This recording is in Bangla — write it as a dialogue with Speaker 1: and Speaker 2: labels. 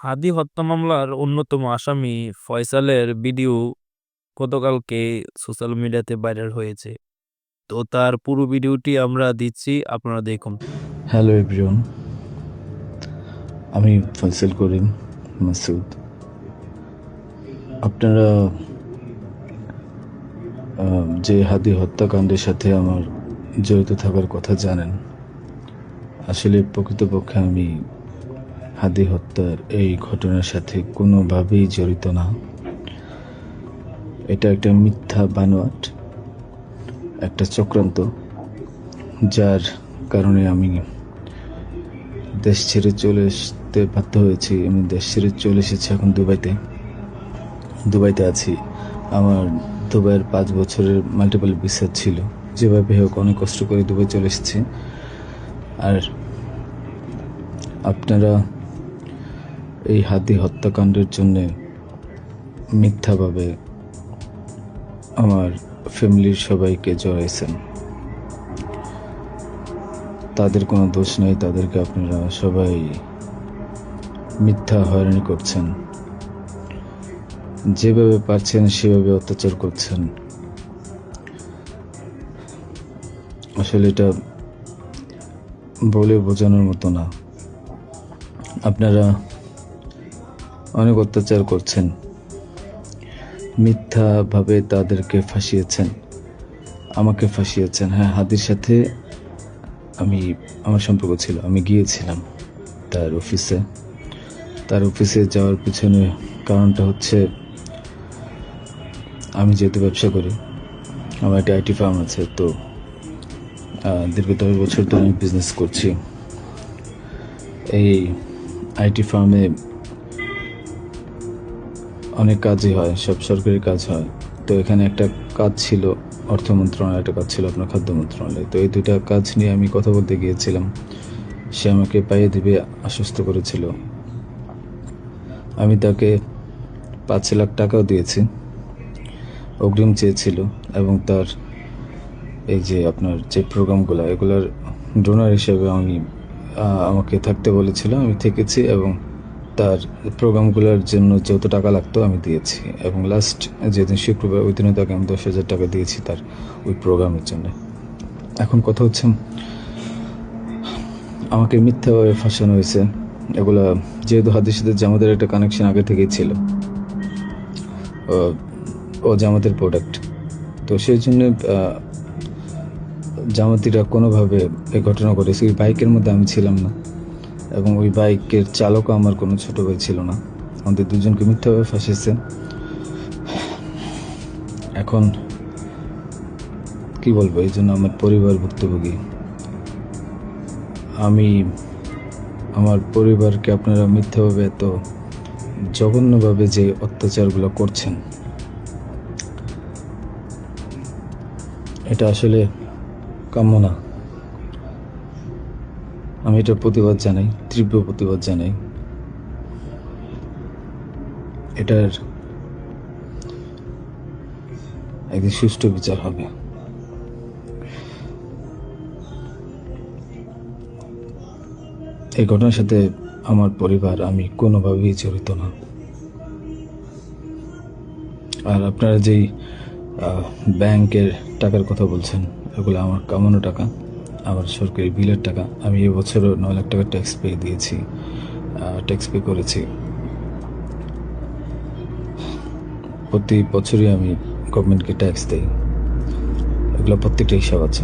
Speaker 1: হাদি হত্যা মামলার অন্যতম আসামি ফয়সালের ভিডিও গতকালকে সোশ্যাল মিডিয়াতে ভাইরাল হয়েছে। তো তার পুরো ভিডিওটি আমরা দিচ্ছি, আপনারা দেখুন।
Speaker 2: হ্যালো এভরিওয়ান, আমি ফয়সাল করিম মাসুদ। আপনারা যে হাদি হত্যাকাণ্ডের সাথে আমার জড়িত থাকার কথা জানেন। আসলে প্রকৃতপক্ষে আমি হাদি হত্যার এই ঘটনার সাথে কোনোভাবেই জড়িত না। এটা একটা মিথ্যা বানোয়াট, একটা চক্রান্ত, যার কারণে আমি দেশ ছেড়ে চলে আসতে বাধ্য হয়েছি। আমি দেশ ছেড়ে চলে এসেছি এখন দুবাইতে আছি। আমার দুবাইয়ের 5 বছরের মাল্টিপল ভিসা ছিল। যেভাবে হোক অনেক কষ্ট করে দুবাই চলে এসেছি। আর আপনারা এই হাদি হত্যাকাণ্ডের জন্যে মিথ্যাভাবে আমার ফ্যামিলির সবাইকে জড়াইছেন। তাদের কোনো দোষ নেই, তাদেরকে আপনারা সবাই মিথ্যা হয়রানি করছেন। যেভাবে পারছেন সেভাবে অত্যাচার করছেন। আসলে এটা বলে বোঝানোর মতো না। আপনারা অনেক অত্যাচার করছেন, মিথ্যাভাবে তাদেরকে ফাঁসিয়েছেন, আমাকে ফাঁসিয়েছেন। হ্যাঁ, হাদির সাথে আমার সম্পর্ক ছিল। আমি গিয়েছিলাম তার অফিসে যাওয়ার পিছনে কারণটা হচ্ছে, আমি যেহেতু ব্যবসা করি, আমার একটা আইটি ফার্ম আছে। তো দীর্ঘ 10 বছর তো আমি বিজনেস করছি। এই আইটি ফার্মে অনেক কাজই হয়, সব সরকারি কাজ হয়। তো এখানে একটা কাজ ছিল অর্থ মন্ত্রণালয়, একটা কাজ ছিল আপনার খাদ্য মন্ত্রণালয়। তো এই দুইটা কাজ নিয়ে আমি কথা বলতে গিয়েছিলাম। সে আমাকে পাইয়ে দিবে আশ্বস্ত করেছিল। আমি তাকে 5 লাখ টাকাও দিয়েছি, অগ্রিম চেয়েছিল। এবং তার এই যে আপনার যে প্রোগ্রামগুলো, এগুলোর ডোনার হিসেবে আমাকে থাকতে বলেছিল। আমি থেকেছি এবং তার প্রোগ্রামগুলোর জন্য যত টাকা লাগতো আমি দিয়েছি। এবং লাস্ট যেদিন শুক্রবার, ওই দিনে তাকে আমি 10,000 টাকা দিয়েছি তার ওই প্রোগ্রামের জন্য। এখন কথা হচ্ছে, আমাকে মিথ্যাভাবে ফাঁসানো হয়েছে। এগুলা যেহেতু হাদির সাথে জামাতের একটা কানেকশন আগে থেকেই ছিল, ও জামাতের প্রোডাক্ট। তো সেই জন্য জামাতিরা কোনোভাবে এই ঘটনা ঘটেছে। ওই বাইকের মধ্যে আমি ছিলাম না, এবং ওই বাইকের চালকও আমার কোনো ছোট ভাই ছিল না। আমাদের দুজনকে মিথ্যাভাবে ফাঁসিয়েছে। এখন কি বলবো, এই জন্য আমার পরিবার ভুক্তভোগী। আমার পরিবারকে আপনারা মিথ্যাভাবে এত জঘন্যভাবে যে অত্যাচারগুলো করছেন, এটা আসলে কাম্য না। আমি এটার প্রতিবাদ জানাই, তীব্র প্রতিবাদ জানাই। এটার একদিন সুষ্ঠু বিচার হবে। এই ঘটনার সাথে আমার পরিবার, আমি কোনোভাবেই জড়িত না। আর আপনারা যেই ব্যাংকের টাকার কথা বলছেন, এগুলো আমার কামানো টাকা, আমার সরকারি বিলের টাকা। আমি এবছরও 9 লাখ টাকা ট্যাক্স পে করেছি। প্রতি বছরই আমি গভর্নমেন্টকে ট্যাক্স দিই। এগুলো প্রত্যেকটা হিসাব আছে।